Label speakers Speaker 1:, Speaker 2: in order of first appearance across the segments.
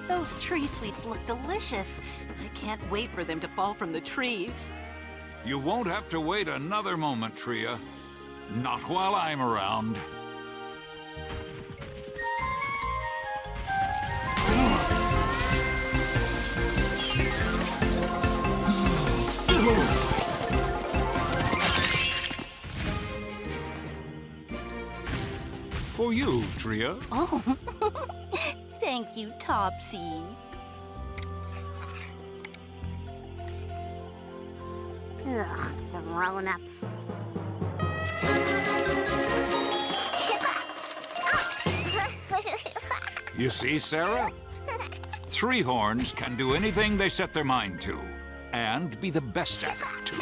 Speaker 1: Those tree sweets look delicious. I can't wait for them to fall from the trees.
Speaker 2: You won't have to wait another moment, Tria. Not while I'm around. For you, Tria.
Speaker 1: Oh, thank you, Topsy.
Speaker 3: Ugh, grown-ups.
Speaker 2: You see, Cera? Three horns can do anything they set their mind to, and be the best at it, too.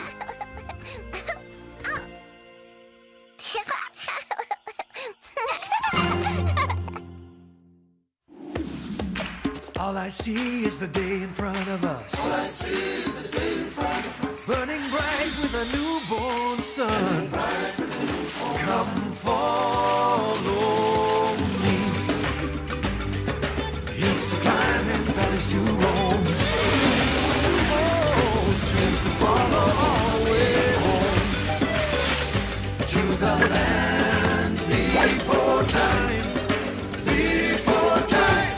Speaker 4: All I see is the day in front of us.
Speaker 5: All I see is the day in front of us.
Speaker 4: Burning bright with a newborn sun. Come follow me. Hills to climb and valleys to roam. Oh, streams to follow all the way home. To the land before time. Before time.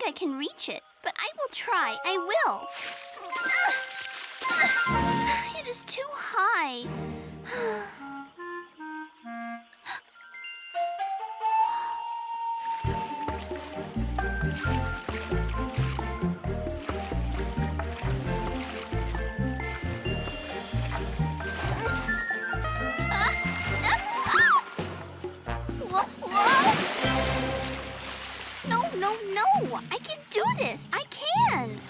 Speaker 3: I can reach it, but I will try. I will. It is too high. No, I can do this. I can.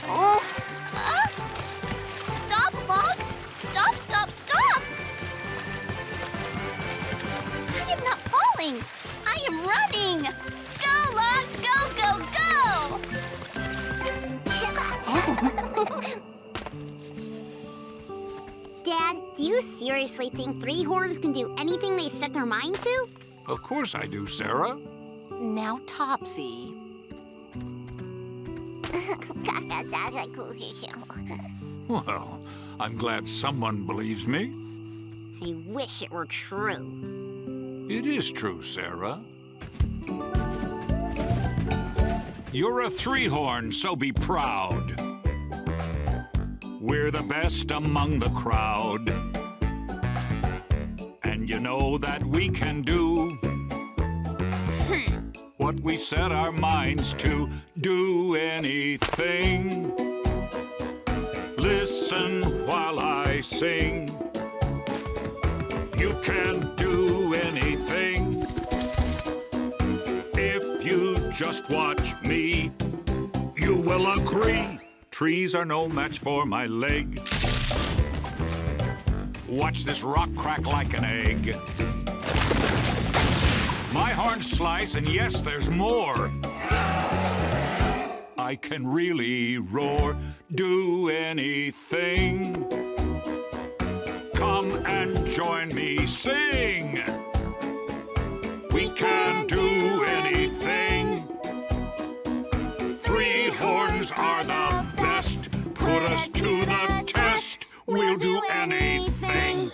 Speaker 3: Oh, stop, Log. Stop. I am not falling. I am running. Go, Log, go. Dad, do you seriously think three horns can do anything they set their mind to?
Speaker 2: Of course I do, Cera.
Speaker 1: Now, Topsy.
Speaker 2: Well, I'm glad someone believes me.
Speaker 3: I wish it were true.
Speaker 2: It is true, Cera. You're a three-horn, so be proud. We're the best among the crowd. And you know that we can do what we set our minds to. Do anything. Listen while I sing. You can do anything. If you just watch me, you will agree. Trees are no match for my leg. Watch this rock crack like an egg. My horns slice, and yes, there's more. I can really roar. Do anything. Come and join me, sing. We can do anything. Three horns are the best. Put us to the test. We'll do anything.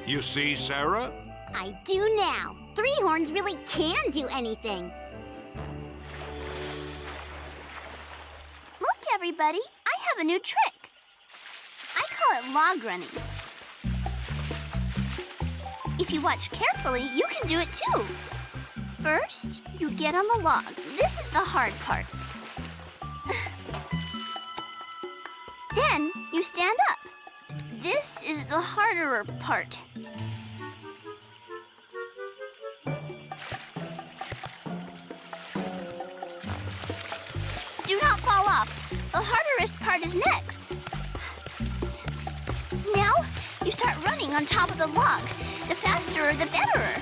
Speaker 2: You see, Cera?
Speaker 3: I do now. Three horns really can do anything. Look, everybody. I have a new trick. I call it log running. If you watch carefully, you can do it too. First, you get on the log. This is the hard part. Then, you stand up. This is the harder part. The hardest part is next. Now, you start running on top of the log. The faster, the better.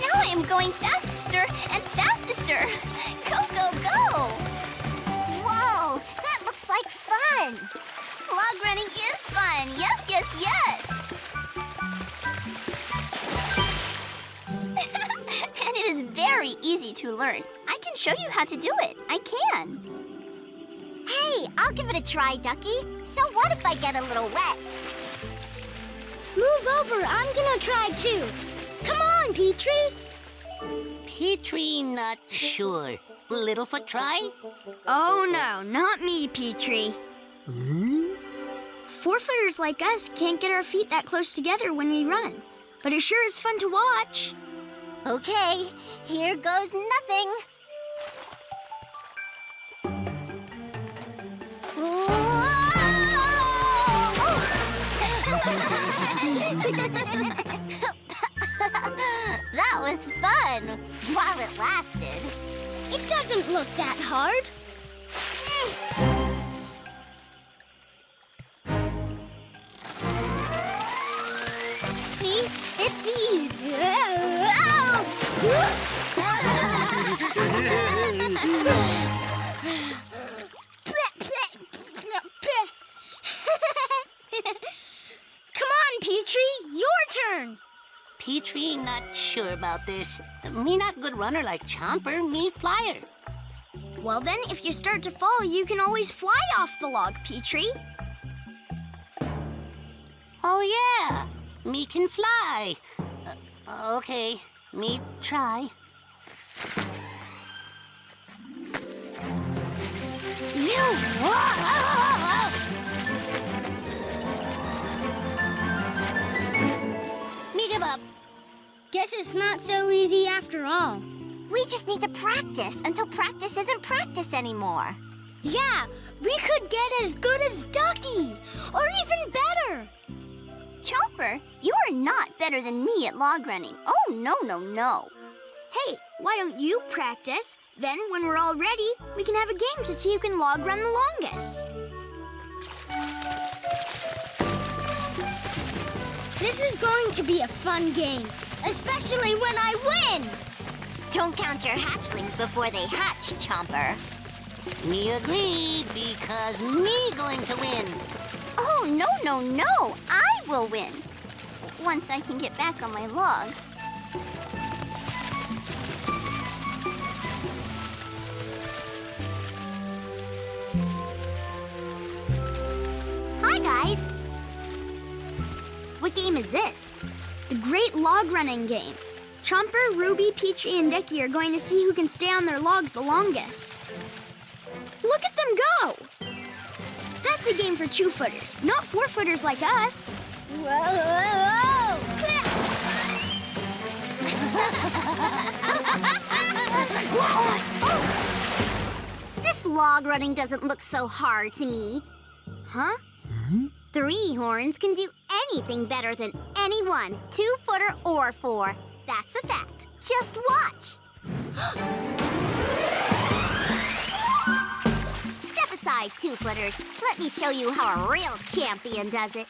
Speaker 3: Now I am going faster and fastester. Go, go, go!
Speaker 6: Whoa, that looks like fun.
Speaker 3: Log running is fun. Yes, yes, yes. And it is very easy to learn. I can show you how to do it. I can.
Speaker 6: Hey, I'll give it a try, Ducky. So what if I get a little wet?
Speaker 3: Move over. I'm gonna try too. Come on, Petrie.
Speaker 6: Petrie, not sure. Littlefoot try?
Speaker 3: Oh, no, not me, Petrie. Four-footers like us can't get our feet that close together when we run. But it sure is fun to watch.
Speaker 6: Okay, here goes nothing. That was fun, while it lasted.
Speaker 3: It doesn't look that hard. See? It's easy. Come on, Petrie, your turn.
Speaker 6: Petrie, not sure about this. Me not good runner like Chomper, me flyer.
Speaker 3: Well then, if you start to fall, you can always fly off the log, Petrie.
Speaker 6: Oh yeah, me can fly. Okay, me try. Me give up.
Speaker 3: Guess it's not so easy after all.
Speaker 6: We just need to practice until practice isn't practice anymore.
Speaker 3: Yeah, we could get as good as Ducky, or even better. Chomper, you are not better than me at log running. Oh, no, no, no. Hey, why don't you practice? Then, when we're all ready, we can have a game to see who can log run the longest. This is going to be a fun game, especially when I win.
Speaker 6: Don't count your hatchlings before they hatch, Chomper. Me agree, because me going to win.
Speaker 3: Oh, no, no, no. I will win. Once I can get back on my log.
Speaker 6: Hi, guys. What game is this?
Speaker 3: The great log running game. Chomper, Ruby, Petrie, and Ducky are going to see who can stay on their log the longest. Look at them go! That's a game for two-footers, not four-footers like us. Whoa!
Speaker 6: This log running doesn't look so hard to me.
Speaker 3: Huh?
Speaker 6: Three horns can do anything better than anyone, two-footer or four. That's a fact. Just watch. Step aside, two-footers. Let me show you how a real champion does it.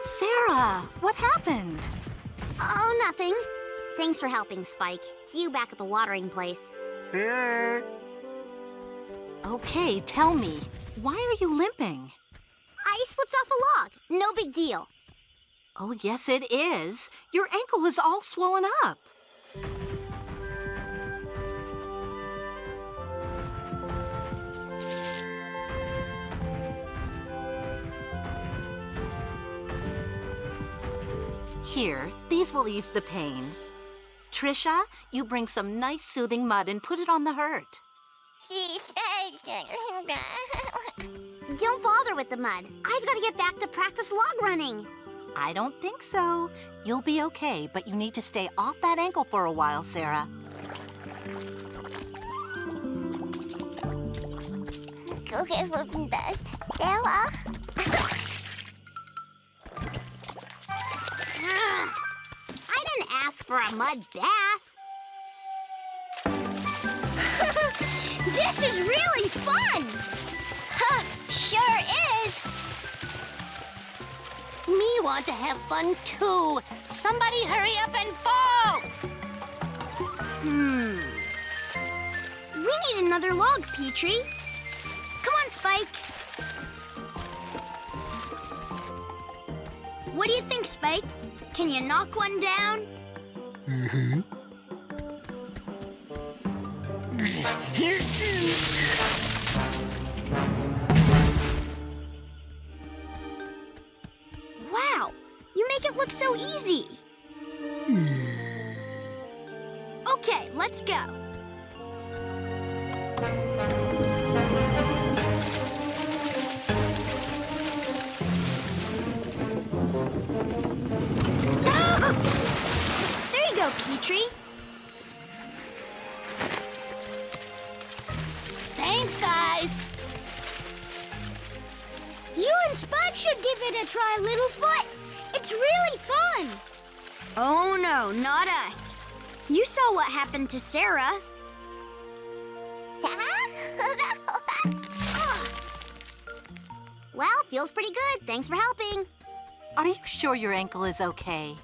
Speaker 1: Cera, what happened?
Speaker 6: Oh, nothing. Thanks for helping, Spike. See you back at the watering place.
Speaker 1: Okay, tell me, why are you limping?
Speaker 6: I slipped off a log. No big deal.
Speaker 1: Oh, yes, it is. Your ankle is all swollen up. Here, these will ease the pain. Trisha, you bring some nice soothing mud and put it on the hurt.
Speaker 6: Don't bother with the mud. I've got to get back to practice log running.
Speaker 1: I don't think so. You'll be okay, but you need to stay off that ankle for a while, Cera.
Speaker 6: Ella? I didn't ask for a mud bath. This is really fun! Sure is!
Speaker 3: Me want to have fun too. Somebody hurry up and fall!
Speaker 6: We need another log, Petrie. Come on, Spike. What do you think, Spike? Can you knock one down? Wow, you make it look so easy. Okay, let's go. There you go, Petrie.
Speaker 3: Thanks, guys.
Speaker 6: You and Spike should give it a try, Littlefoot. It's really fun. Oh, no, not us. You saw what happened to Cera. Well, feels pretty good. Thanks for helping.
Speaker 1: Are you sure your ankle is okay?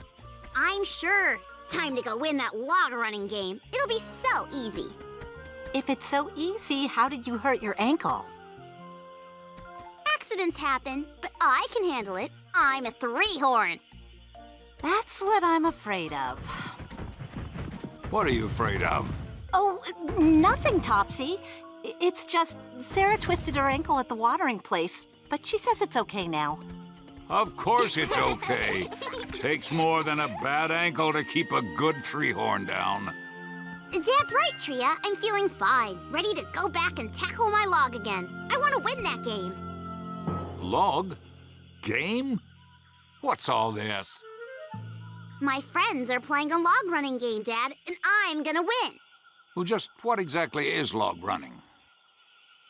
Speaker 6: I'm sure. Time to go win that log running game. It'll be so easy.
Speaker 1: If it's so easy, how did you hurt your ankle?
Speaker 6: Accidents happen, but I can handle it. I'm a three-horn.
Speaker 1: That's what I'm afraid of.
Speaker 2: What are you afraid of?
Speaker 1: Oh, nothing, Topsy. It's just Cera twisted her ankle at the watering place, but she says it's okay now.
Speaker 2: Of course it's okay. Takes more than a bad ankle to keep a good three-horn down.
Speaker 6: Dad's right, Tria. I'm feeling fine. Ready to go back and tackle my log again. I want to win that game.
Speaker 2: Log? Game? What's all this?
Speaker 6: My friends are playing a log running game, Dad, and I'm gonna win.
Speaker 2: Well, just what exactly is log running?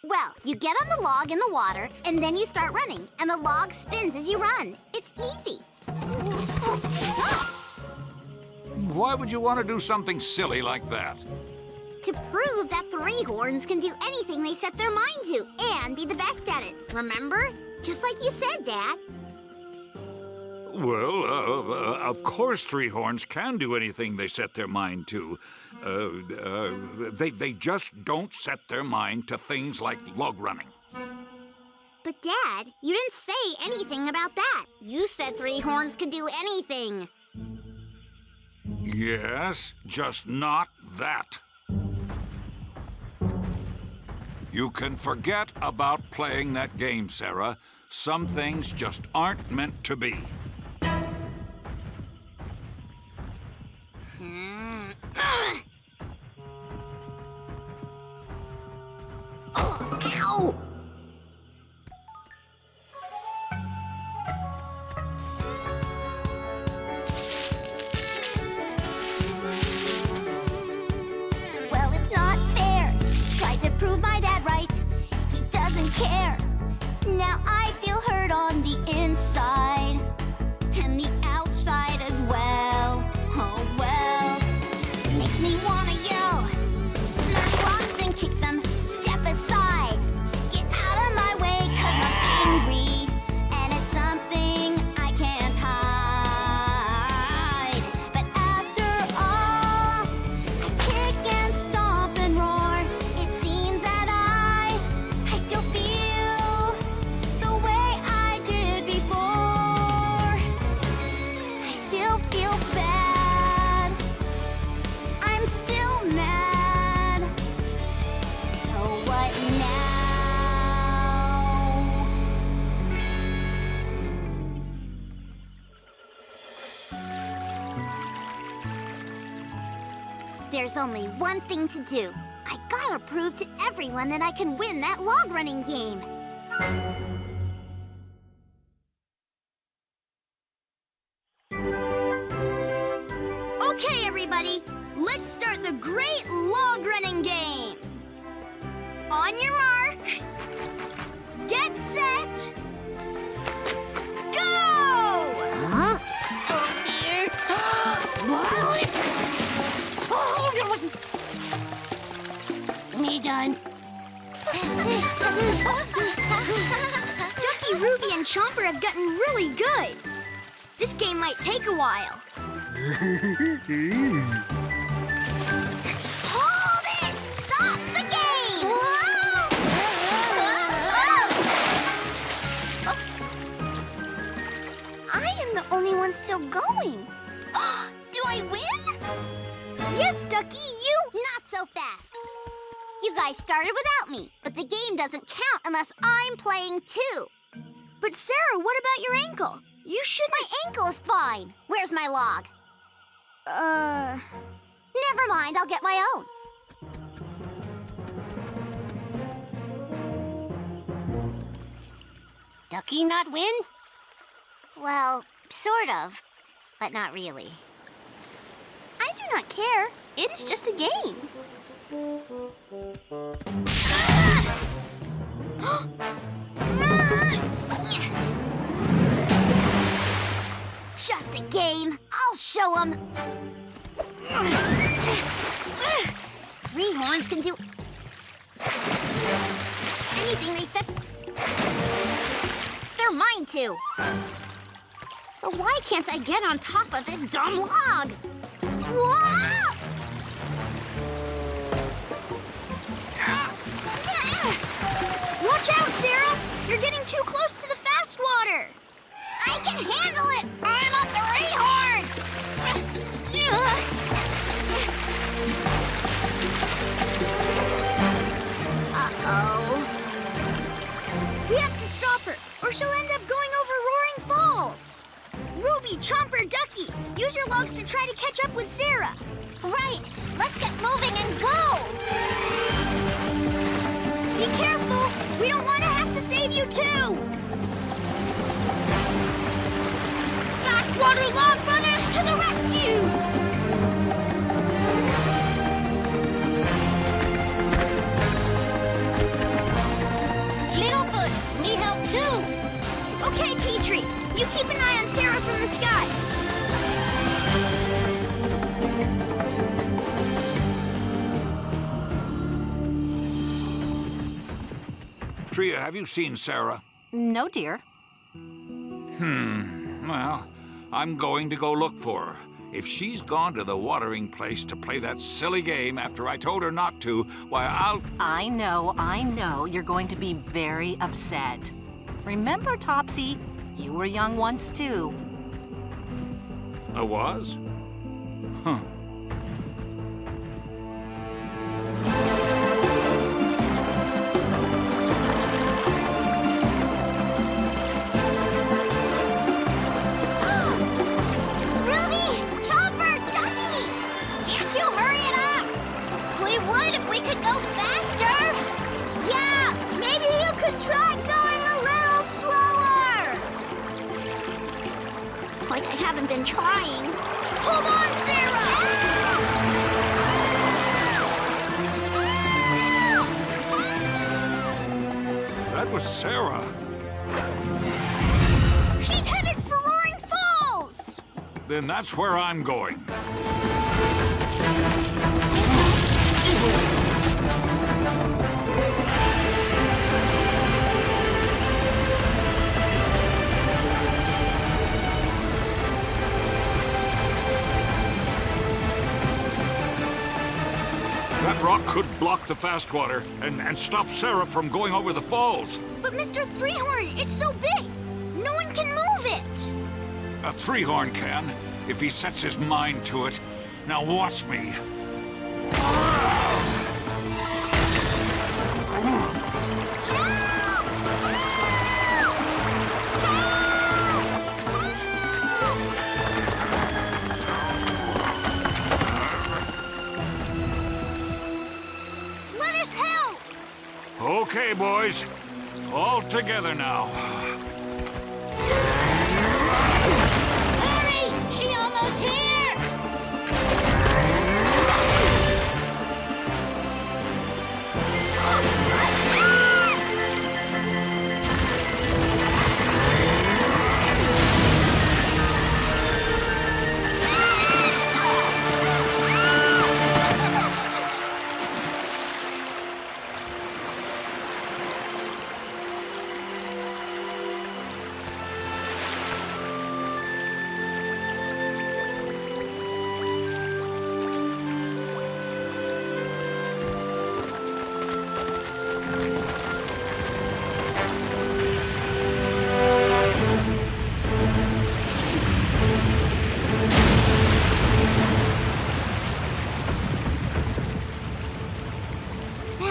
Speaker 6: Well, you get on the log in the water, and then you start running, and the log spins as you run. It's easy.
Speaker 2: Why would you want to do something silly like that?
Speaker 6: To prove that three horns can do anything they set their mind to, and be the best at it. Remember? Just like you said, Dad.
Speaker 2: Well, of course three horns can do anything they set their mind to. They just don't set their mind to things like log running.
Speaker 6: But, Dad, you didn't say anything about that. You said three horns could do anything.
Speaker 2: Yes, just not that. You can forget about playing that game, Cera. Some things just aren't meant to be.
Speaker 6: Ow! Well, it's not fair. Tried to prove my dad right. He doesn't care. Now I feel hurt on the inside.
Speaker 3: There's only one thing to do. I gotta prove to everyone that I can win that log running game.
Speaker 6: Okay, everybody, let's start the great log running game. On your mark, get set, go!
Speaker 1: Huh? Oh, dear. Me done.
Speaker 6: Ducky, Ruby, and Chomper have gotten really good. This game might take a while.
Speaker 3: Hold it! Stop the game! I am the only one still going. Do I win?
Speaker 6: Yes, Ducky, you...
Speaker 3: Not so fast. You guys started without me, but the game doesn't count unless I'm playing too.
Speaker 6: But Cera, what about your ankle? You shouldn't...
Speaker 3: My ankle is fine. Where's my log? Never mind, I'll get my own.
Speaker 1: Ducky not win?
Speaker 3: Well, sort of, but not really. I do not care. It is just a game. Just a game. I'll show them. 3 horns can do anything they said. They're mine too. So why can't I get on top of this dumb log? Whoa!
Speaker 6: Watch out, Cera! You're getting too close to the fast water.
Speaker 3: I can handle it! I'm a 3-horn! Uh-oh.
Speaker 6: We have to stop her, or she'll end up going over Roaring Falls. Ruby, Chomper, Ducky, use your logs to try to catch up with Cera.
Speaker 3: Right, let's get moving and go!
Speaker 6: Be careful! We don't want to have to save you too! Fast water log runners to the rescue!
Speaker 3: Littlefoot, need help too!
Speaker 6: Okay, Petrie, you keep an eye on Cera from the sky.
Speaker 2: Tria, have you seen Cera?
Speaker 1: No, dear.
Speaker 2: Well, I'm going to go look for her. If she's gone to the watering place to play that silly game after I told her not to, why,
Speaker 1: I know. You're going to be very upset. Remember, Topsy, you were young once, too.
Speaker 2: I was? Huh.
Speaker 3: Ruby! Chomper! Ducky! Can't you hurry it up? We would if we could go faster!
Speaker 6: Yeah, maybe you could try going a little slower.
Speaker 3: Like I haven't been trying.
Speaker 6: Hold on, Cera!
Speaker 2: That was Cera.
Speaker 6: She's headed for Roaring Falls!
Speaker 2: Then that's where I'm going. That rock could block the fast water and stop Cera from going over the falls.
Speaker 6: But Mr. Three-Horn, it's so big. No one can move it.
Speaker 2: A 3-horn can, if he sets his mind to it. Now watch me. Okay, boys. All together now.
Speaker 6: Hurry! She almost here!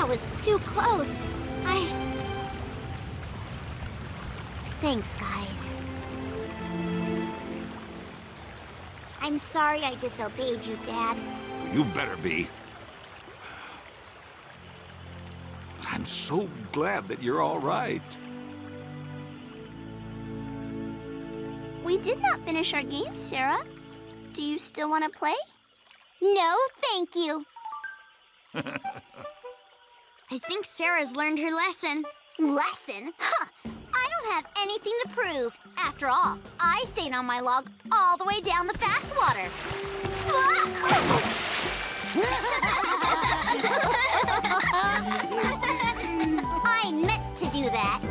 Speaker 3: Was too close. Thanks, guys. I'm sorry I disobeyed you, Dad.
Speaker 2: You better be. I'm so glad that you're all right.
Speaker 3: We did not finish our game, Cera. Do you still want to play? No, thank you.
Speaker 6: I think Sarah's learned her lesson.
Speaker 3: Lesson? Huh! I don't have anything to prove. After all, I stayed on my log all the way down the fast water. I meant to do that.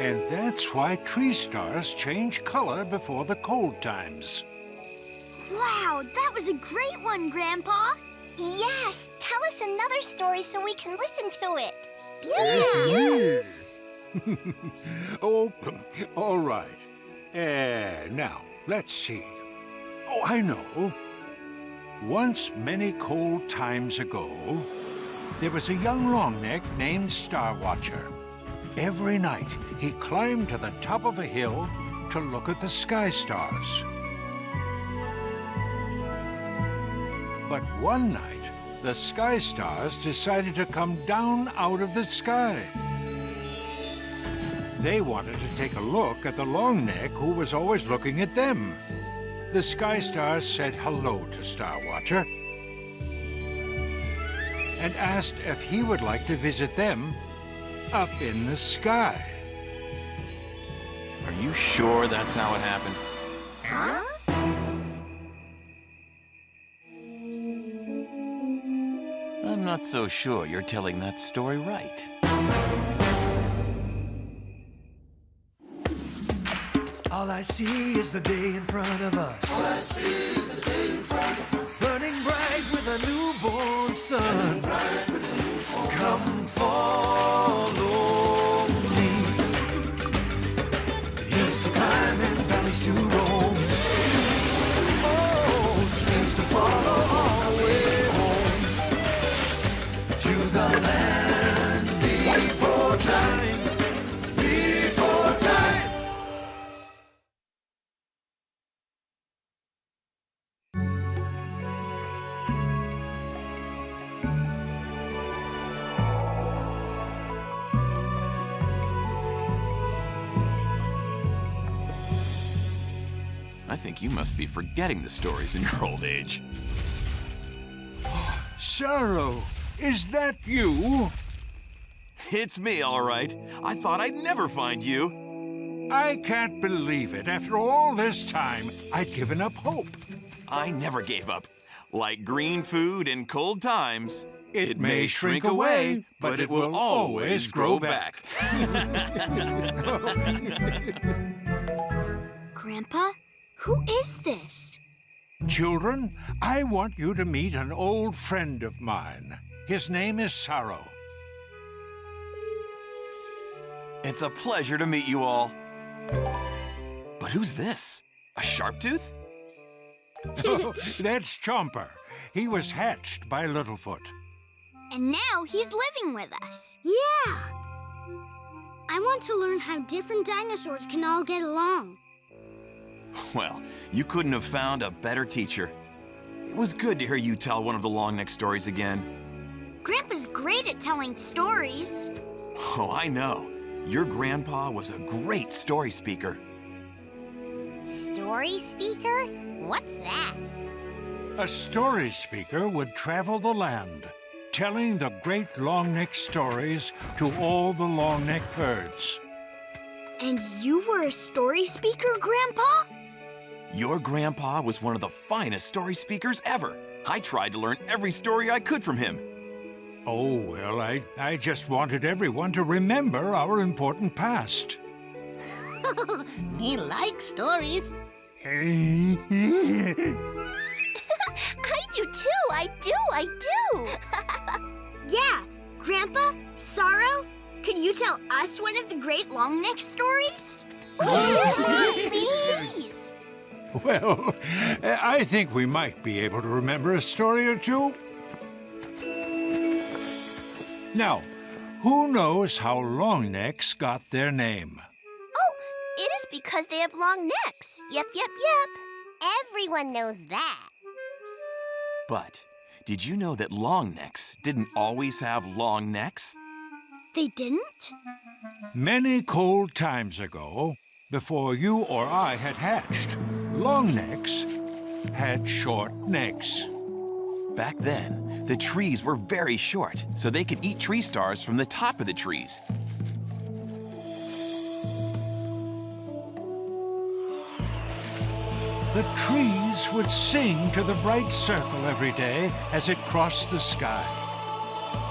Speaker 7: And that's why tree stars change color before the cold times.
Speaker 6: Wow, that was a great one, Grandpa.
Speaker 3: Yes, tell us another story so we can listen to it.
Speaker 6: Yes.
Speaker 7: Oh, all right. Now, let's see. Oh, I know. Once many cold times ago, there was a young longneck named Star Watcher. Every night, he climbed to the top of a hill to look at the sky stars. But one night, the sky stars decided to come down out of the sky. They wanted to take a look at the longneck who was always looking at them. The sky stars said hello to Star Watcher and asked if he would like to visit them up in the sky.
Speaker 8: Are you sure that's how it happened?
Speaker 3: Huh?
Speaker 8: I'm not so sure you're telling that story right.
Speaker 4: All I see is the day in front of us.
Speaker 5: All I see is the day in front of us.
Speaker 4: Burning bright with a newborn sun. Come follow me. Hills to climb and valleys to roam. Oh, streams to follow all the way home. To the land before time. Before time.
Speaker 8: I think you must be forgetting the stories in your old age.
Speaker 7: Cera, is that you?
Speaker 8: It's me, all right. I thought I'd never find you.
Speaker 7: I can't believe it. After all this time, I'd given up hope.
Speaker 8: I never gave up. Like green food in cold times,
Speaker 7: It may shrink away, but it will always grow back.
Speaker 6: Grandpa, who is this?
Speaker 7: Children, I want you to meet an old friend of mine. His name is Sorrow.
Speaker 8: It's a pleasure to meet you all. But who's this? A sharp-tooth?
Speaker 7: That's Chomper. He was hatched by Littlefoot.
Speaker 6: And now he's living with us. Yeah. I want to learn how different dinosaurs can all get along.
Speaker 8: Well, you couldn't have found a better teacher. It was good to hear you tell one of the long-neck stories again.
Speaker 6: Grandpa's great at telling stories.
Speaker 8: Oh, I know. Your grandpa was a great story speaker.
Speaker 3: Story speaker? What's that?
Speaker 7: A story speaker would travel the land, telling the great long-neck stories to all the long-neck herds.
Speaker 6: And you were a story speaker, Grandpa?
Speaker 8: Your grandpa was one of the finest story speakers ever. I tried to learn every story I could from him.
Speaker 7: Oh, well, I just wanted everyone to remember our important past.
Speaker 1: Me like stories.
Speaker 3: I do too, I do.
Speaker 6: Yeah, Grandpa, Sorrow, could you tell us one of the great long-neck stories?
Speaker 3: Please.
Speaker 7: Well, I think we might be able to remember a story or two. Now, who knows how longnecks got their name?
Speaker 3: Oh, it is because they have long necks. Yep. Everyone knows that.
Speaker 8: But did you know that longnecks didn't always have long necks?
Speaker 6: They didn't?
Speaker 7: Many cold times ago, before you or I had hatched, longnecks had short necks.
Speaker 8: Back then, the trees were very short, so they could eat tree stars from the top of the trees.
Speaker 7: The trees would sing to the bright circle every day as it crossed the sky.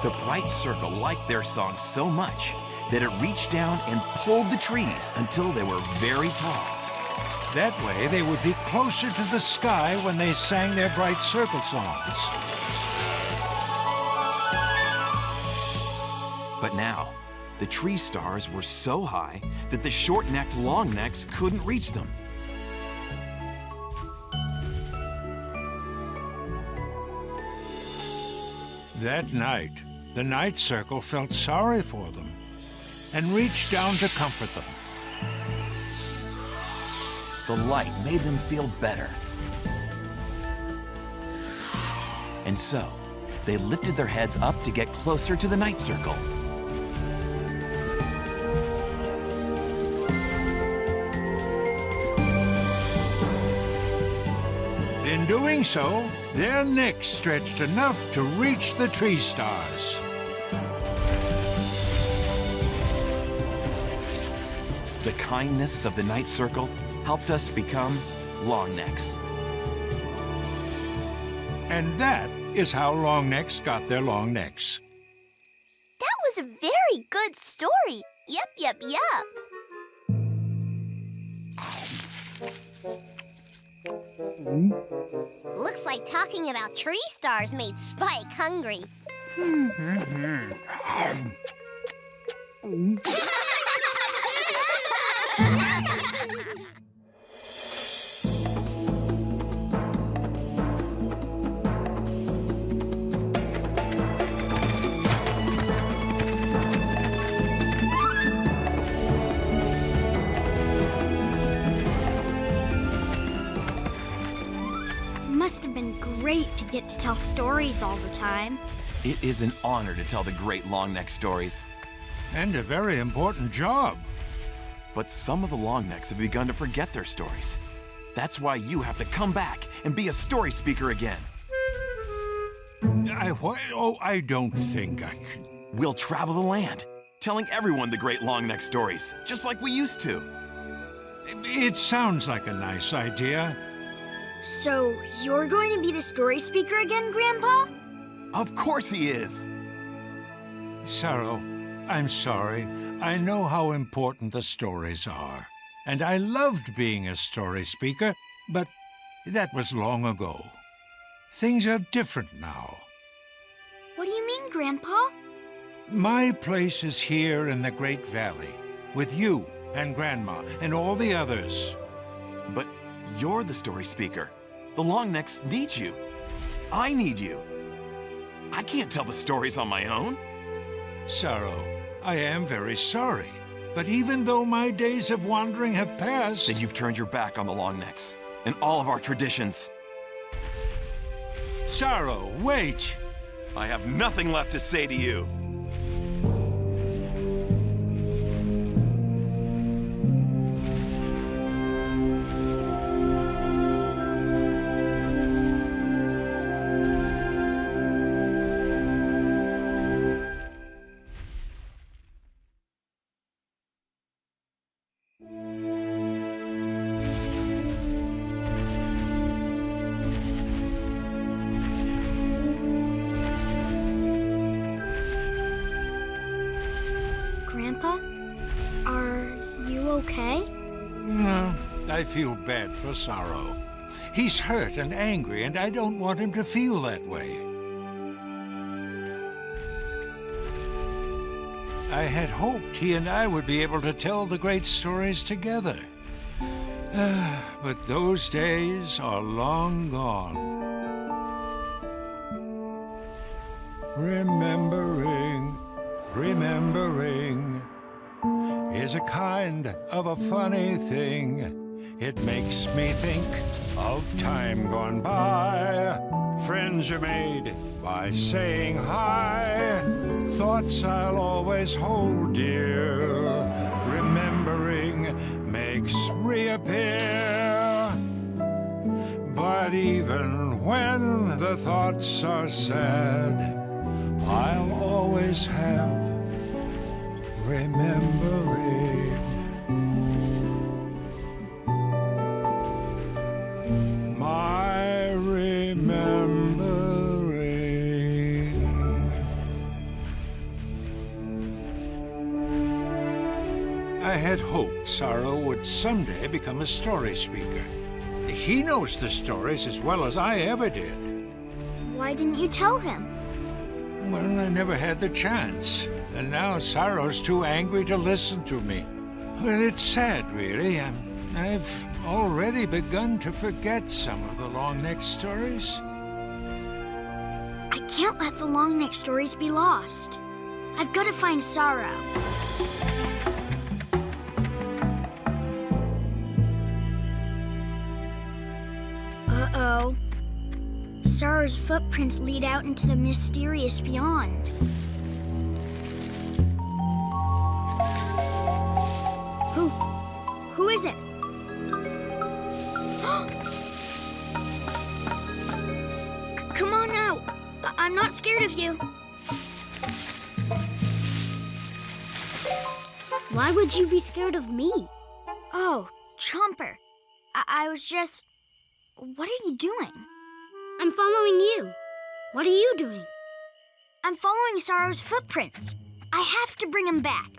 Speaker 8: The bright circle liked their song so much that it reached down and pulled the trees until they were very tall.
Speaker 7: That way, they would be closer to the sky when they sang their bright circle songs.
Speaker 8: But now, the tree stars were so high that the short-necked longnecks couldn't reach them.
Speaker 7: That night, the night circle felt sorry for them and reached down to comfort them.
Speaker 8: The light made them feel better. And so, they lifted their heads up to get closer to the night circle.
Speaker 7: In doing so, their necks stretched enough to reach the tree stars.
Speaker 8: The kindness of the night circle helped us become longnecks.
Speaker 7: And that is how longnecks got their long necks.
Speaker 3: That was a very good story. Yep. Looks like talking about tree stars made Spike hungry.
Speaker 6: Must have been great to get to tell stories all the time.
Speaker 8: It is an honor to tell the great long-neck stories.
Speaker 7: And a very important job.
Speaker 8: But some of the longnecks have begun to forget their stories. That's why you have to come back and be a story speaker again.
Speaker 7: I don't think I can.
Speaker 8: We'll travel the land, telling everyone the great long-neck stories, just like we used to.
Speaker 7: It sounds like a nice idea.
Speaker 6: So, you're going to be the story speaker again, Grandpa?
Speaker 8: Of course he is!
Speaker 7: Sorrow, I'm sorry. I know how important the stories are. And I loved being a story speaker, but that was long ago. Things are different now.
Speaker 6: What do you mean, Grandpa?
Speaker 7: My place is here in the Great Valley, with you and Grandma and all the others.
Speaker 8: But you're the story speaker. The longnecks need you. I need you. I can't tell the stories on my own.
Speaker 7: Sorrow, I am very sorry. But even though my days of wandering have passed...
Speaker 8: That you've turned your back on the Longnecks and all of our traditions.
Speaker 7: Sorrow, wait!
Speaker 8: I have nothing left to say to you.
Speaker 6: Grandpa, are you okay?
Speaker 7: No, I feel bad for Sorrow. He's hurt and angry, and I don't want him to feel that way. I had hoped he and I would be able to tell the great stories together. But those days are long gone. Remembering is a kind of a funny thing. It makes me think of time gone by. Friends are made by saying hi. Thoughts I'll always hold dear. Remembering makes reappear. But even when the thoughts are sad, I'll always have remembering. My remembering. I had hoped Sorrow would someday become a story speaker. He knows the stories as well as I ever did.
Speaker 6: Why didn't you tell him?
Speaker 7: Well, I never had the chance. And now Sorrow's too angry to listen to me. Well, it's sad, really. I've already begun to forget some of the long-neck stories.
Speaker 6: I can't let the long-neck stories be lost. I've got to find Sorrow. Uh-oh. Sorrow's footprints lead out into the mysterious beyond. Who is it? Come on out. I'm not scared of you. Why would you be scared of me? Oh, Chomper. I was just... What are you doing? I'm following you. What are you doing? I'm following Sorrow's footprints. I have to bring him back.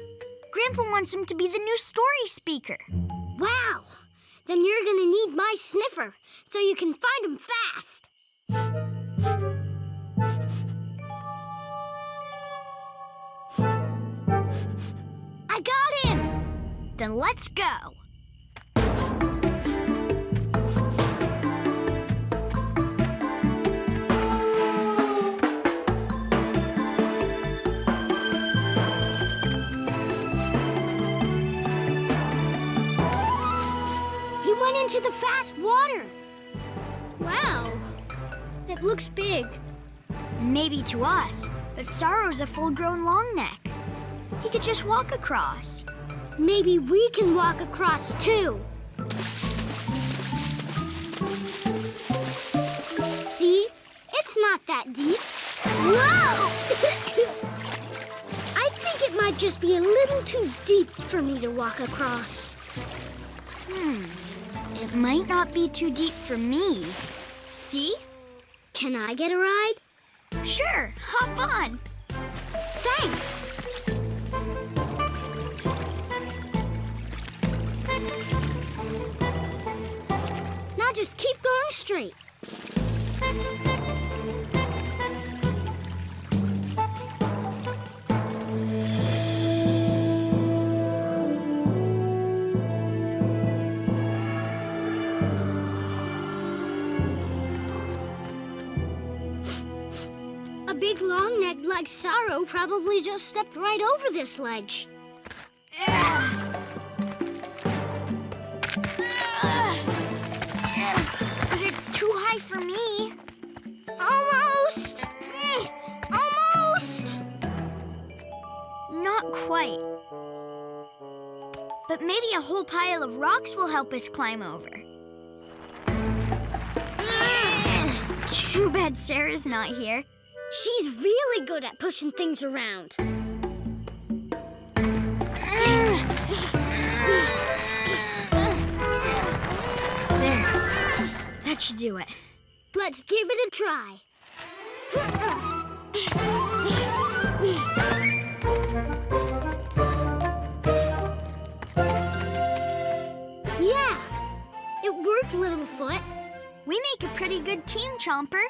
Speaker 6: Grandpa wants him to be the new story speaker. Wow! Then you're gonna need my sniffer so you can find him fast. I got him! Then let's go. Into the fast water. Wow, it looks big. Maybe to us, but Sorrow's a full-grown longneck. He could just walk across. Maybe we can walk across too. See? It's not that deep. Whoa! I think it might just be a little too deep for me to walk across. It might not be too deep for me. See? Can I get a ride? Sure, hop on. Thanks. Now just keep going straight. A big long neck like Sorrow probably just stepped right over this ledge. But it's too high for me. Almost! Almost! Not quite. But maybe a whole pile of rocks will help us climb over. Too bad Sarah's not here.
Speaker 3: She's really good at pushing things around.
Speaker 6: There. That should do it.
Speaker 3: Let's give it a try. Yeah, it worked, Littlefoot.
Speaker 6: We make a pretty good team, Chomper.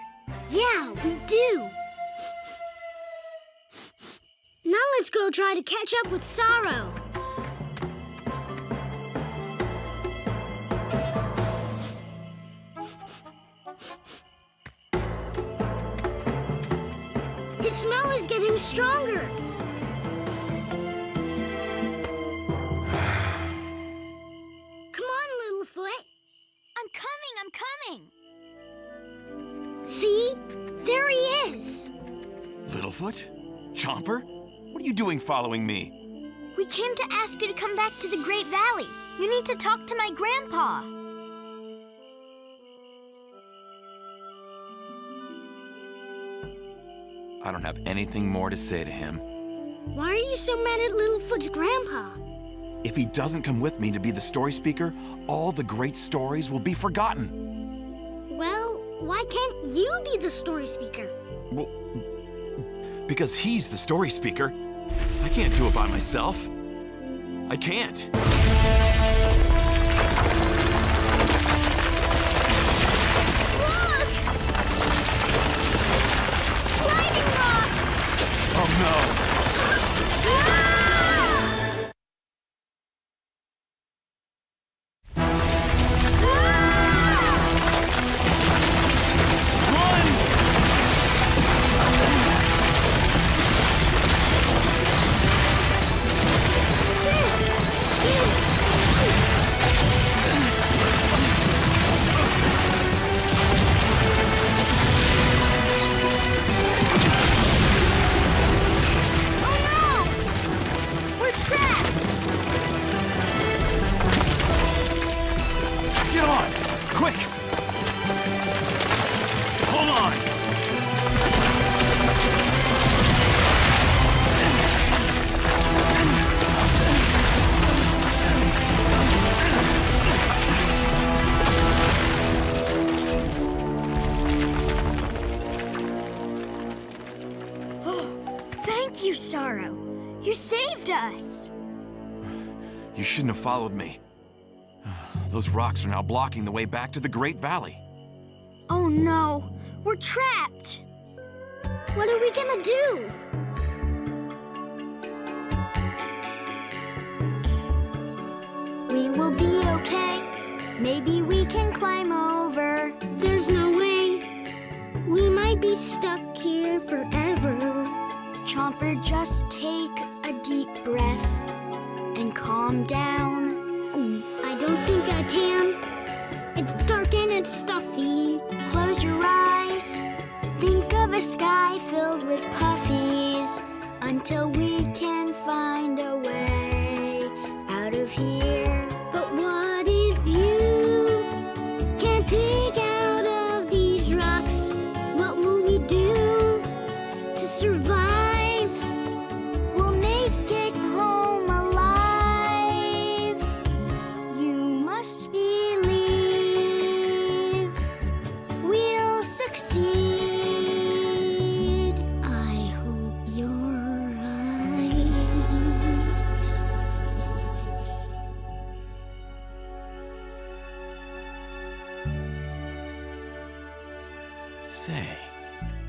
Speaker 3: Yeah, we do. Now let's go try to catch up with Sorrow. His smell is getting stronger. Come on, Littlefoot.
Speaker 6: I'm coming.
Speaker 3: See? There he is.
Speaker 8: Littlefoot? Chomper? What are you doing following me?
Speaker 6: We came to ask you to come back to the Great Valley. You need to talk to my grandpa.
Speaker 8: I don't have anything more to say to him.
Speaker 3: Why are you so mad at Littlefoot's grandpa?
Speaker 8: If he doesn't come with me to be the story speaker, all the great stories will be forgotten.
Speaker 3: Well, why can't you be the story speaker?
Speaker 8: Well, because he's the story speaker. I can't do it by myself. I can't.
Speaker 3: Look! Sliding rocks!
Speaker 8: Oh no!
Speaker 6: Thank you, Sorrow. You saved us.
Speaker 8: You shouldn't have followed me. Those rocks are now blocking the way back to the Great Valley.
Speaker 6: Oh no, we're trapped.
Speaker 3: What are we gonna do?
Speaker 6: We will be okay. Maybe we can climb over.
Speaker 3: There's no way. We might be stuck here forever.
Speaker 6: Chomper, just take a deep breath and calm down.
Speaker 3: I don't think I can. It's dark and it's stuffy.
Speaker 6: Close your eyes. Think of a sky filled with puffies until we can find a way out of here.
Speaker 3: But what if you can't dig out of these rocks? What will we do to survive?
Speaker 6: We'll make it home alive. You must believe we'll succeed. I hope you're right.
Speaker 8: Say,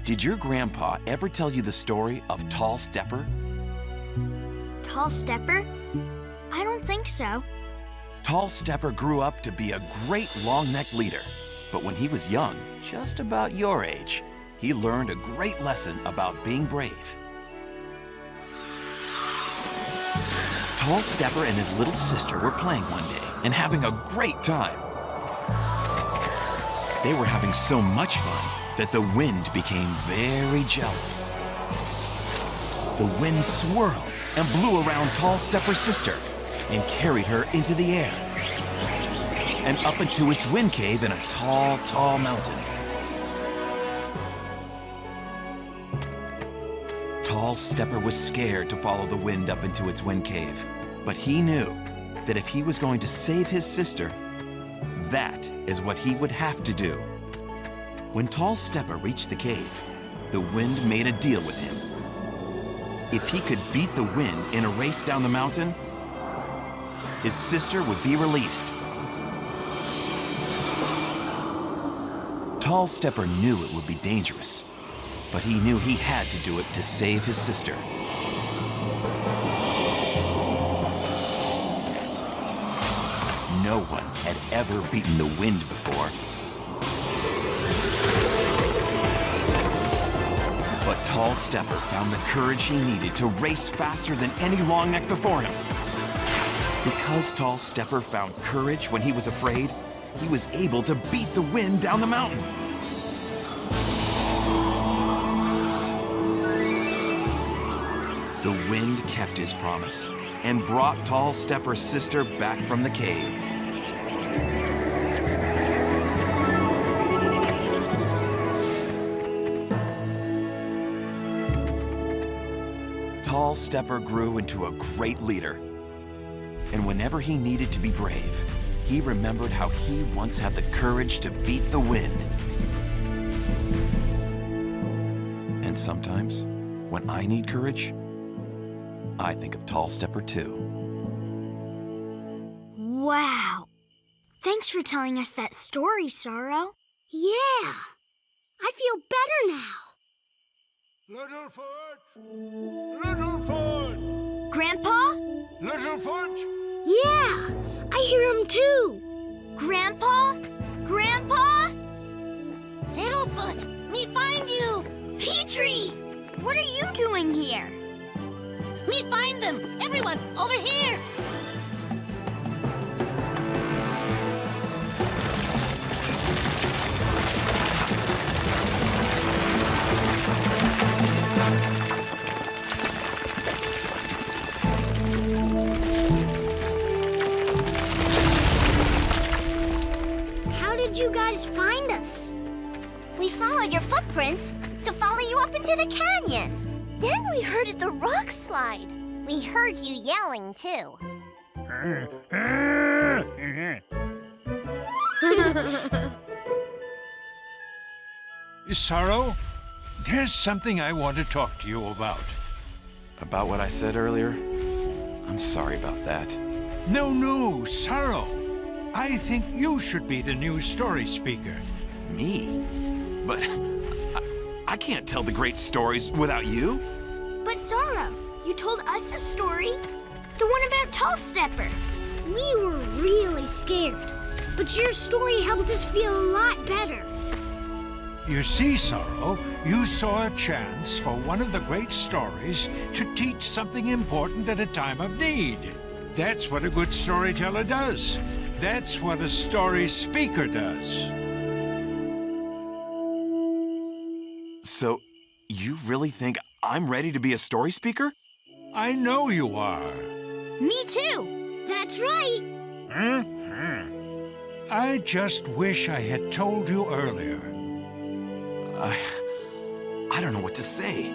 Speaker 8: did your grandpa ever tell you the story of Tall Stepper?
Speaker 6: Tall Stepper? I don't think so.
Speaker 8: Tall Stepper grew up to be a great long-necked leader. But when he was young, just about your age, he learned a great lesson about being brave. Tall Stepper and his little sister were playing one day and having a great time. They were having so much fun that the wind became very jealous. The wind swirled and blew around Tall Stepper's sister and carried her into the air and up into its wind cave in a tall, tall mountain. Tall Stepper was scared to follow the wind up into its wind cave, but he knew that if he was going to save his sister, that is what he would have to do. When Tall Stepper reached the cave, the wind made a deal with him. If he could beat the wind in a race down the mountain, his sister would be released. Tall Stepper knew it would be dangerous, but he knew he had to do it to save his sister. No one had ever beaten the wind before. But Tall Stepper found the courage he needed to race faster than any longneck before him. Because Tall Stepper found courage when he was afraid, he was able to beat the wind down the mountain. The wind kept his promise and brought Tall Stepper's sister back from the cave. Tall Stepper grew into a great leader. And whenever he needed to be brave, he remembered how he once had the courage to beat the wind. And sometimes, when I need courage, I think of Tall Stepper too.
Speaker 6: Wow. Thanks for telling us that story, Sorrow.
Speaker 3: Yeah. I feel better now.
Speaker 7: Littlefoot! Littlefoot!
Speaker 6: Grandpa?
Speaker 7: Littlefoot!
Speaker 3: Yeah, I hear him too.
Speaker 6: Grandpa? Grandpa?
Speaker 3: Littlefoot, me find you.
Speaker 6: Petrie! What are you doing here?
Speaker 3: Me find them. Everyone, over here.
Speaker 6: How did you guys find us?
Speaker 3: We followed your footprints to follow you up into the canyon. Then we heard the rock slide. We heard you yelling, too.
Speaker 7: Sorrow, there's something I want to talk to you about.
Speaker 8: About what I said earlier? I'm sorry about that.
Speaker 7: No, Sorrow. I think you should be the new story speaker.
Speaker 8: Me? But I can't tell the great stories without you.
Speaker 6: But Sorrow, you told us a story. The one about Tall Stepper. We were really scared, but your story helped us feel a lot better.
Speaker 7: You see, Sorrow, you saw a chance for one of the great stories to teach something important at a time of need. That's what a good storyteller does. That's what a story speaker does.
Speaker 8: So, you really think I'm ready to be a story speaker?
Speaker 7: I know you are.
Speaker 6: Me too. That's right.
Speaker 7: I just wish I had told you earlier.
Speaker 8: I don't know what to say.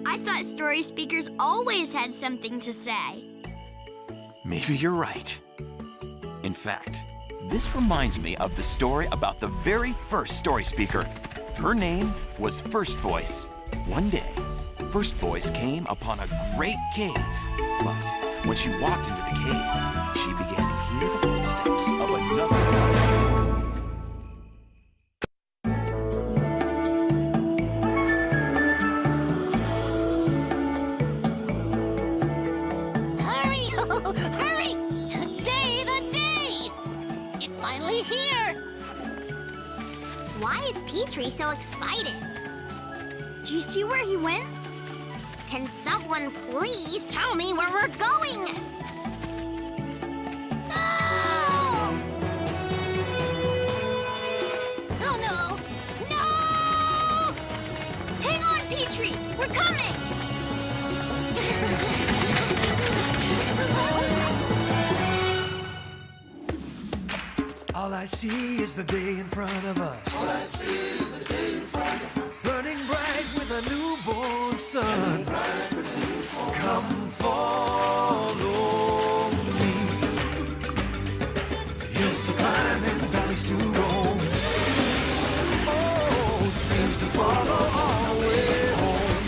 Speaker 6: I thought story speakers always had something to say.
Speaker 8: Maybe you're right. In fact, this reminds me of the story about the very first story speaker. Her name was First Voice. One day, First Voice came upon a great cave. But when she walked into the cave, she began to hear the footsteps of another.
Speaker 3: Hurry! Today the day! It's finally here! Why is Petrie so excited?
Speaker 6: Do you see where he went?
Speaker 3: Can someone please tell me where we're going? Oh no! No! Hang on, Petrie! We're coming!
Speaker 4: All I see is the day in front of us.
Speaker 5: All I see is the day in front of us.
Speaker 4: Burning bright with a newborn sun. Come follow me. Hills to climb and valleys to roam. Oh, streams to follow our way home.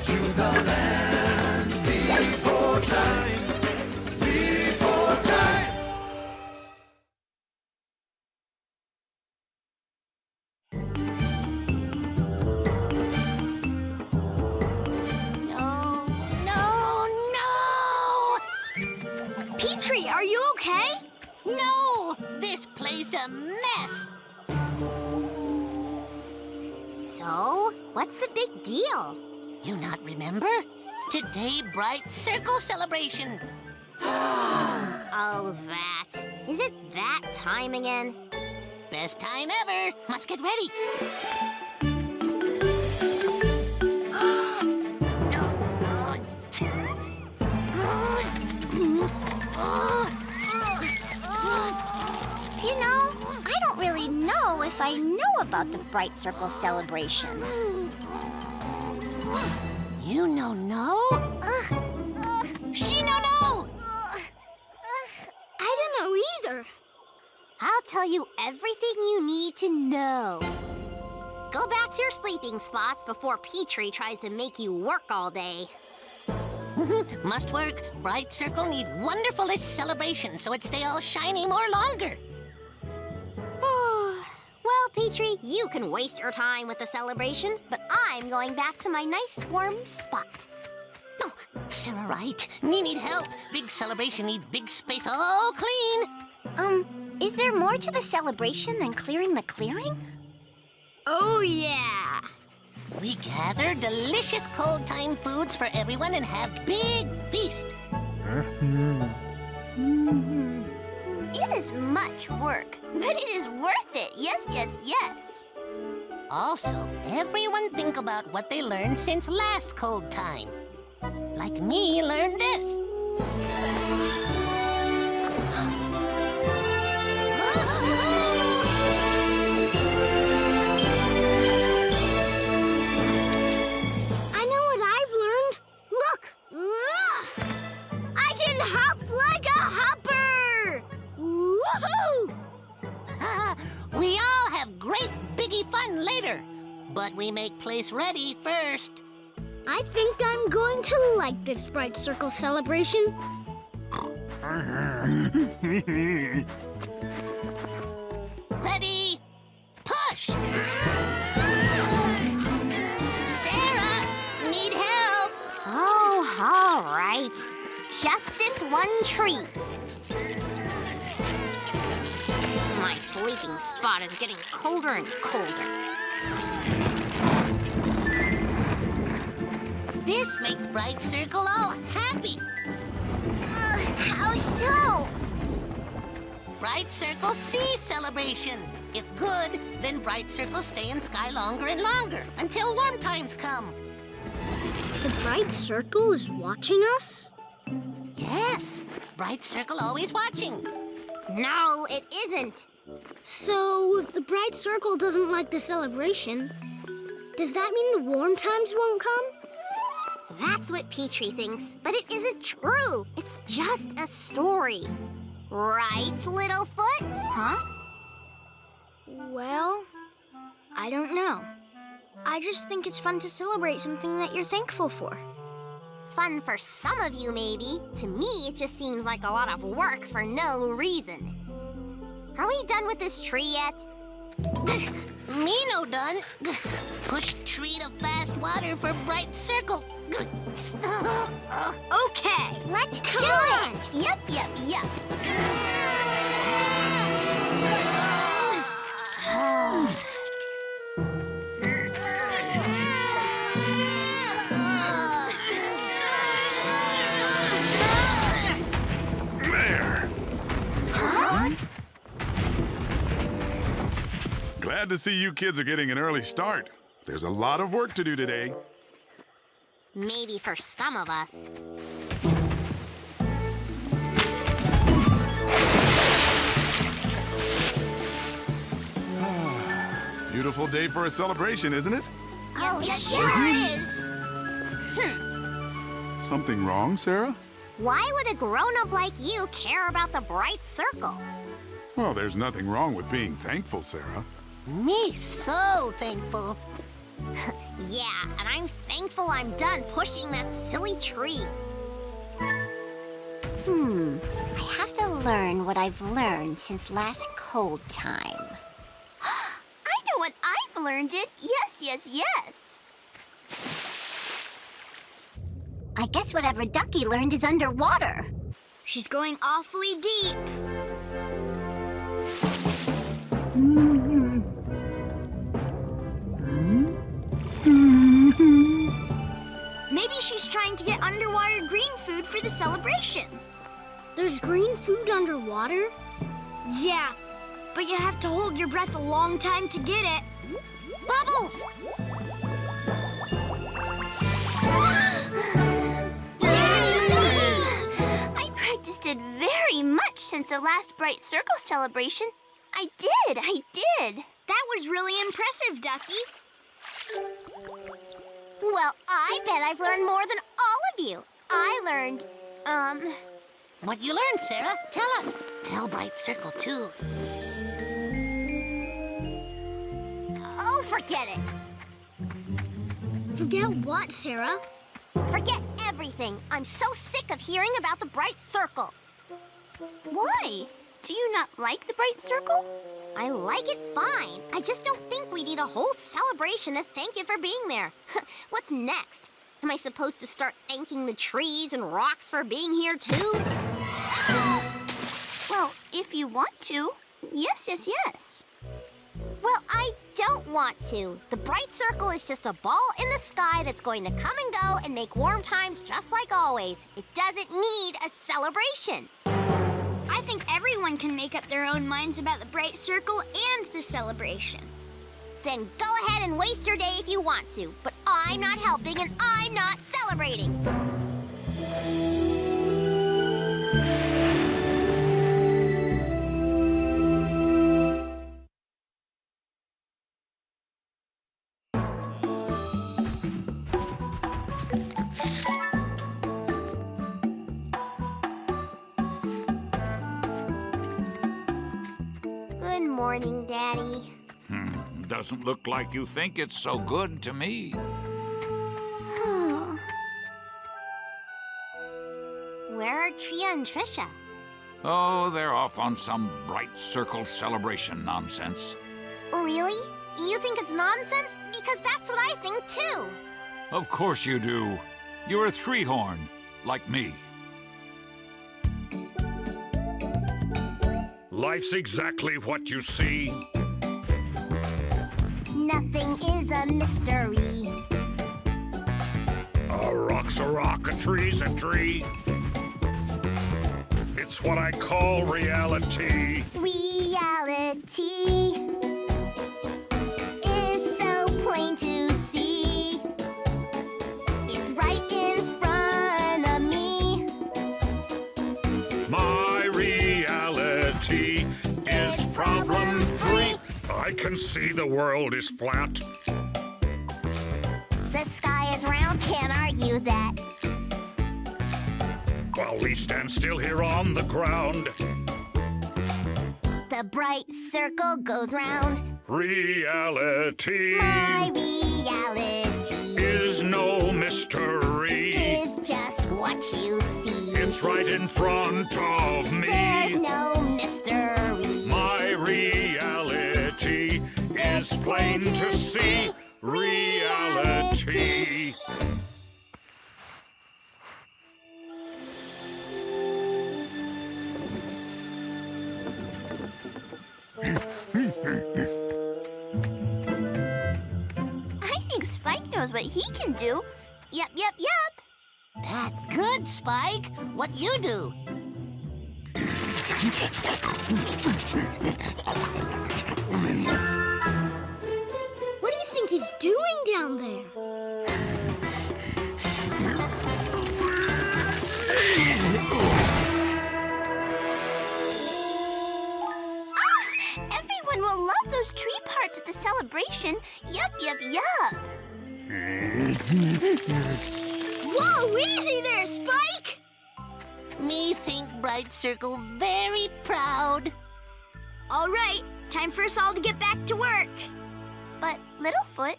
Speaker 4: To the land before time. Before time.
Speaker 3: Petrie, are you okay? No! This place a mess! So, what's the big deal? You not remember? Today, Bright Circle celebration! Oh, that. Is it that time again? Best time ever! Must get ready! You know, I don't really know if I know about the Bright Circle celebration. You know no? She no!
Speaker 6: I don't know either.
Speaker 3: I'll tell you everything you need to know. Go back to your sleeping spots before Petrie tries to make you work all day. Must work. Bright Circle need wonderfulish celebration so it stay all shiny more longer. Well, Petrie, you can waste your time with the celebration, but I'm going back to my nice warm spot. Oh, Cera, right. Me need help. Big celebration need big space all clean. Is there more to the celebration than clearing the clearing?
Speaker 6: Oh, yeah.
Speaker 3: We gather delicious cold time foods for everyone and have big feast. It is much work, but it is worth it. Yes, yes, yes. Also, everyone think about what they learned since last cold time. Like me learned this. We all have great biggie fun later, but we make place ready first.
Speaker 6: I think I'm going to like this Bright Circle celebration.
Speaker 3: Ready? Push! Cera, need help? Oh, all right. Just this one tree. My sleeping spot is getting colder and colder. This makes Bright Circle all happy. How so? Bright Circle sea celebration. If good, then Bright Circle stay in sky longer and longer until warm times come.
Speaker 6: The Bright Circle is watching us?
Speaker 3: Yes, Bright Circle always watching. No, it isn't.
Speaker 6: So, if the Bright Circle doesn't like the celebration, does that mean the warm times won't come?
Speaker 3: That's what Petrie thinks, but it isn't true. It's just a story. Right, Littlefoot? Huh?
Speaker 6: Well, I don't know. I just think it's fun to celebrate something that you're thankful for.
Speaker 3: Fun for some of you, maybe. To me, it just seems like a lot of work for no reason. Are we done with this tree yet? Me no done. Push tree to fast water for Bright Circle.
Speaker 6: Okay,
Speaker 3: Let's do it! Yep, yep, yep.
Speaker 9: Glad to see you kids are getting an early start. There's a lot of work to do today.
Speaker 3: Maybe for some of us.
Speaker 9: Beautiful day for a celebration, isn't it?
Speaker 3: Oh, it sure is.
Speaker 9: Something wrong, Cera?
Speaker 3: Why would a grown-up like you care about the bright circle?
Speaker 9: Well, there's nothing wrong with being thankful, Cera.
Speaker 1: Me so thankful.
Speaker 3: Yeah, and I'm thankful I'm done pushing that silly tree.
Speaker 1: I have to learn what I've learned since last cold time.
Speaker 3: I know what I've learned it. Yes, yes, yes.
Speaker 1: I guess whatever Ducky learned is underwater.
Speaker 6: She's going awfully deep. Maybe she's trying to get underwater green food for the celebration. There's green food underwater? Yeah, but you have to hold your breath a long time to get it.
Speaker 1: Bubbles!
Speaker 3: I practiced it very much since the last Bright Circle celebration. I did.
Speaker 6: That was really impressive, Ducky.
Speaker 3: Well, I bet I've learned more than all of you. I learned,
Speaker 1: What you learned, Cera? Tell us. Tell Bright Circle, too.
Speaker 3: oh, forget it.
Speaker 6: Forget what, Cera?
Speaker 3: Forget everything. I'm so sick of hearing about the Bright Circle. Why? Do you not like the Bright Circle? I like it fine. I just don't think we need a whole celebration to thank you for being there. What's next? Am I supposed to start thanking the trees and rocks for being here, too? Well, if you want to, yes. Well, I don't want to. The Bright Circle is just a ball in the sky that's going to come and go and make warm times just like always. It doesn't need a celebration.
Speaker 6: I think everyone can make up their own minds about the Bright Circle and the celebration.
Speaker 3: Then go ahead and waste your day if you want to, but I'm not helping and I'm not celebrating. Good morning, Daddy.
Speaker 2: Doesn't look like you think it's so good to me.
Speaker 3: Where are Tria and Trisha?
Speaker 2: Oh, they're off on some Bright Circle celebration nonsense.
Speaker 3: Really? You think it's nonsense? Because that's what I think, too.
Speaker 2: Of course you do. You're a three-horn, like me. Life's exactly what you see.
Speaker 3: Nothing is a mystery.
Speaker 2: A rock's a rock, a tree's a tree. It's what I call reality.
Speaker 3: Reality is so plain to see. It's right in front of me.
Speaker 2: My reality is problem-free. I can see the world is flat.
Speaker 3: The sky is round, can't argue that.
Speaker 2: While we stand still here on the ground.
Speaker 3: The bright circle goes round.
Speaker 2: Reality
Speaker 3: My reality
Speaker 2: is no mystery.
Speaker 3: is just what you see.
Speaker 2: It's right in front of me.
Speaker 3: There's no mystery.
Speaker 2: My reality is plain to see. Reality.
Speaker 3: I think Spike knows what he can do. Yep.
Speaker 1: That good, Spike. What you do?
Speaker 6: think he's doing down there?
Speaker 3: Everyone will love those tree parts at the celebration. Yup, yup, yup.
Speaker 6: Whoa, easy there, Spike!
Speaker 10: Me think Bright Circle very proud.
Speaker 6: All right, time for us all to get back to work.
Speaker 3: But, Littlefoot,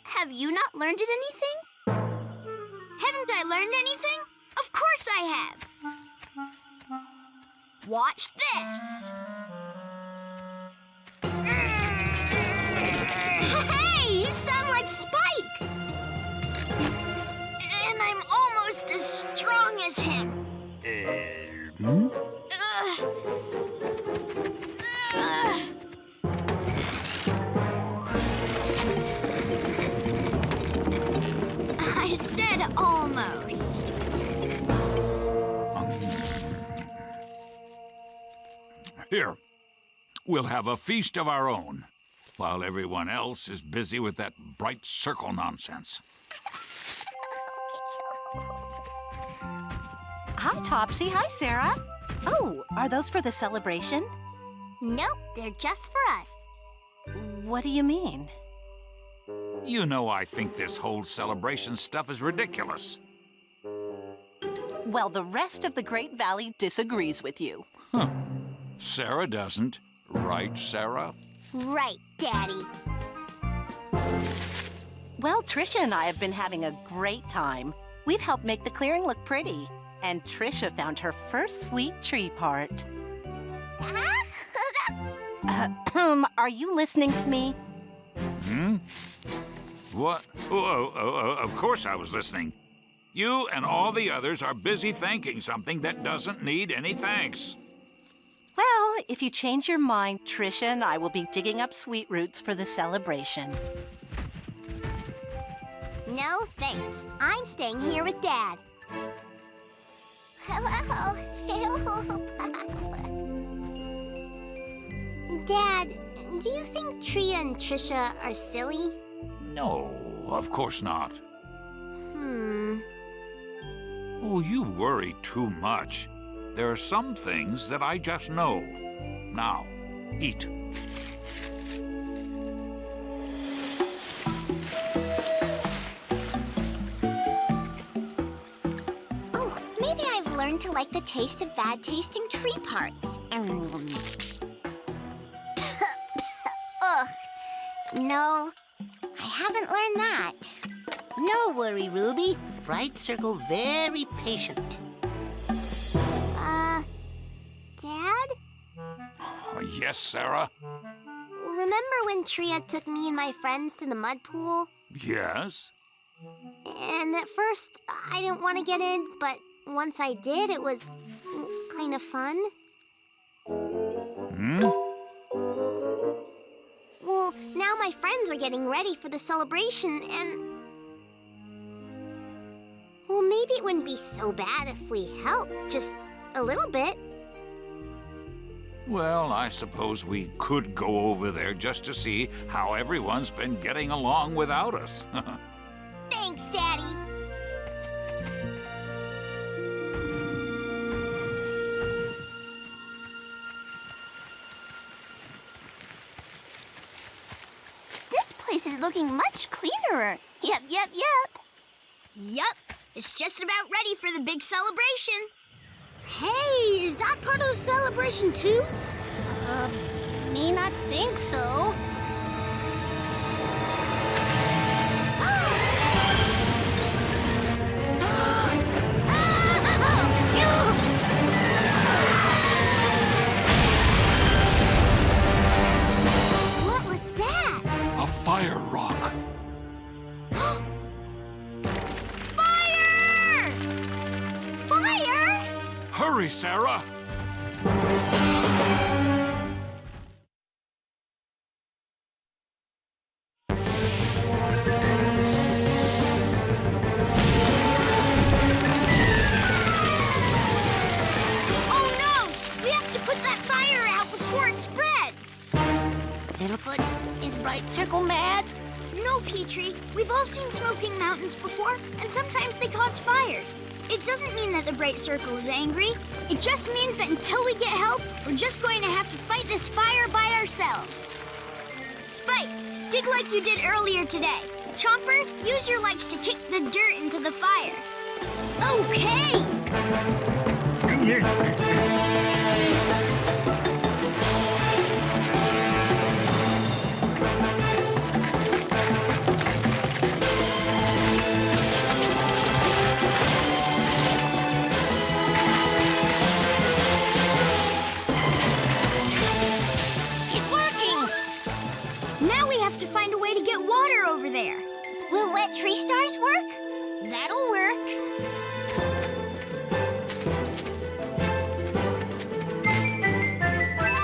Speaker 3: have you not learned it anything?
Speaker 6: Haven't I learned anything? Of course I have. Watch this. Hey, you sound like Spike. And I'm almost as strong as him. I said almost.
Speaker 2: Here, we'll have a feast of our own, while everyone else is busy with that bright circle nonsense.
Speaker 1: Hi, Topsy. Hi, Cera. Oh, are those for the celebration?
Speaker 3: Nope, they're just for us.
Speaker 1: What do you mean?
Speaker 2: You know I think this whole celebration stuff is ridiculous.
Speaker 1: Well, the rest of the Great Valley disagrees with you.
Speaker 2: Huh. Cera doesn't. Right, Cera?
Speaker 3: Right, Daddy.
Speaker 1: Well, Trisha and I have been having a great time. We've helped make the clearing look pretty. And Trisha found her first sweet tree part. Are you listening to me?
Speaker 2: Hmm? What? Oh, of course I was listening. You and all the others are busy thanking something that doesn't need any thanks.
Speaker 1: Well, if you change your mind, Trisha and I will be digging up sweet roots for the celebration.
Speaker 3: No thanks. I'm staying here with Dad. Hello. Dad, do you think Tria and Trisha are silly?
Speaker 2: No, of course not. Oh, you worry too much. There are some things that I just know. Now, eat.
Speaker 3: Oh, maybe I've learned to like the taste of bad-tasting tree parts. Ugh. No, I haven't learned that.
Speaker 10: No worry, Ruby. Bright Circle very patient.
Speaker 3: Dad?
Speaker 2: Yes, Cera?
Speaker 3: Remember when Tria took me and my friends to the mud pool?
Speaker 2: Yes?
Speaker 3: And at first, I didn't want to get in, but once I did, it was kind of fun. Well, now my friends are getting ready for the celebration, and... Well, maybe it wouldn't be so bad if we helped, just a little bit.
Speaker 2: Well, I suppose we could go over there just to see how everyone's been getting along without us.
Speaker 3: Thanks, Daddy. This place is looking much cleaner. Yep.
Speaker 6: Yup, it's just about ready for the big celebration. Hey, is that part of the celebration too?
Speaker 10: Me not think so.
Speaker 3: What was that?
Speaker 2: A fire rock.
Speaker 3: Fire! Fire?
Speaker 2: Hurry, Cera!
Speaker 10: Littlefoot, is Bright Circle mad?
Speaker 6: Nope, he We've all seen smoking mountains before, and sometimes they cause fires. It doesn't mean that the bright circle is angry. It just means that until we get help, we're just going to have to fight this fire by ourselves. Spike, dig like you did earlier today. Chomper, use your legs to kick the dirt into the fire. Okay!
Speaker 3: There. Will wet tree stars work?
Speaker 6: That'll work.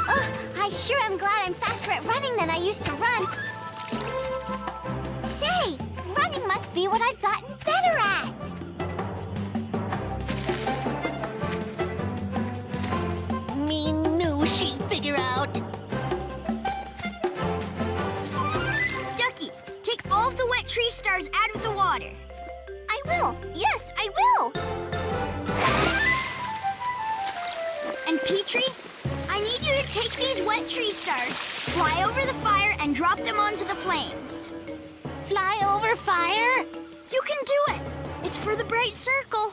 Speaker 3: Oh, I sure am glad I'm faster at running than I used to run. Say, running must be what I've gotten better at.
Speaker 10: Me knew she'd figure out.
Speaker 6: All of the wet tree stars out of the water.
Speaker 3: I will. Yes, I will.
Speaker 6: And Petrie, I need you to take these wet tree stars, fly over the fire, and drop them onto the flames.
Speaker 3: Fly over fire?
Speaker 6: You can do it. It's for the bright circle.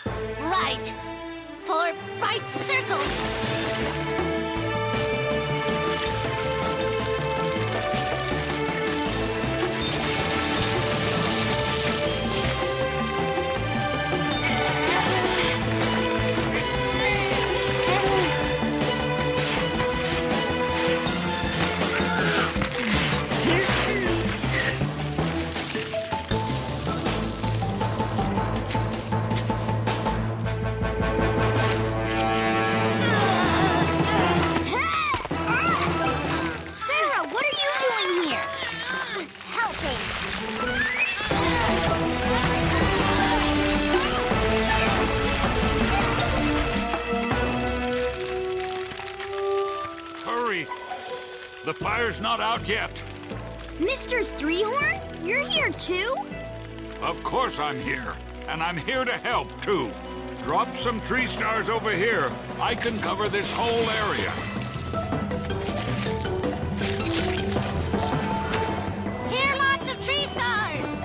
Speaker 10: Right. For bright circle.
Speaker 2: The fire's not out yet.
Speaker 6: Mr. Three-Horn, you're here too?
Speaker 2: Of course I'm here, and I'm here to help too. Drop some tree stars over here. I can cover this whole area.
Speaker 3: Here, lots of tree stars.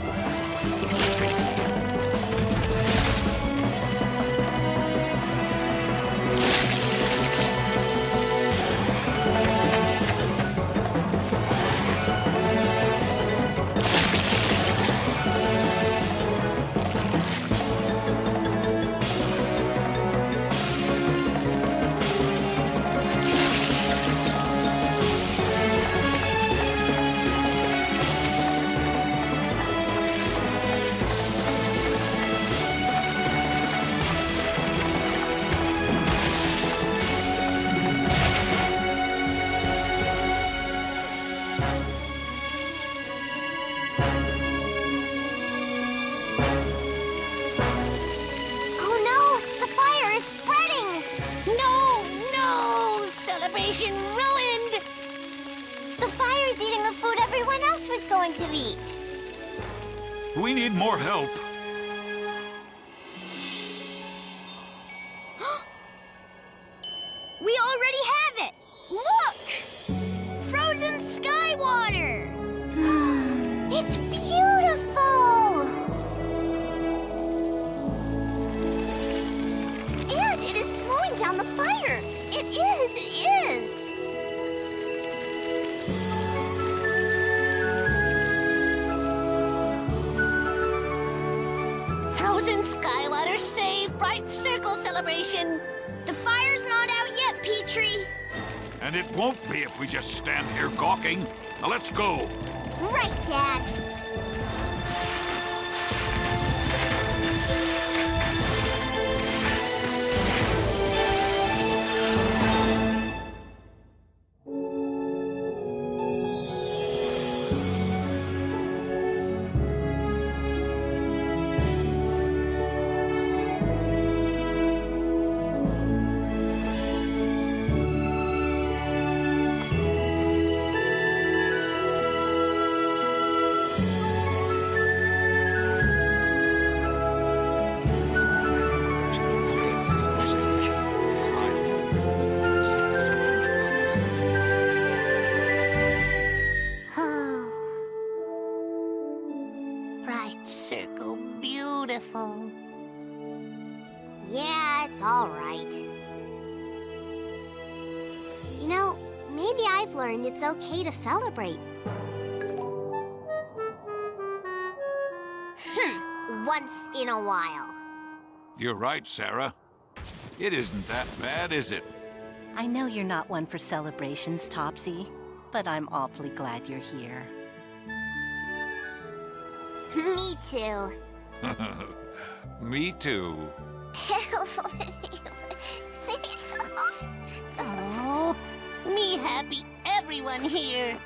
Speaker 3: Ruined! The fire's eating the food everyone else was going to eat.
Speaker 2: We need more help.
Speaker 6: We already have it! Look! Frozen sky water!
Speaker 3: It's beautiful! And it is slowing down the fire. It is!
Speaker 10: Frozen sky water save bright circle celebration.
Speaker 6: The fire's not out yet, Petrie.
Speaker 2: And it won't be if we just stand here gawking. Now let's go.
Speaker 3: Right, Dad.
Speaker 10: bright circle beautiful.
Speaker 3: Yeah, it's all right. You know, maybe I've learned it's okay to celebrate. Once in a while.
Speaker 2: You're right, Cera. It isn't that bad, is it?
Speaker 1: I know you're not one for celebrations, Topsy, but I'm awfully glad you're here.
Speaker 3: Me too.
Speaker 2: Me too.
Speaker 10: Oh, me happy everyone here.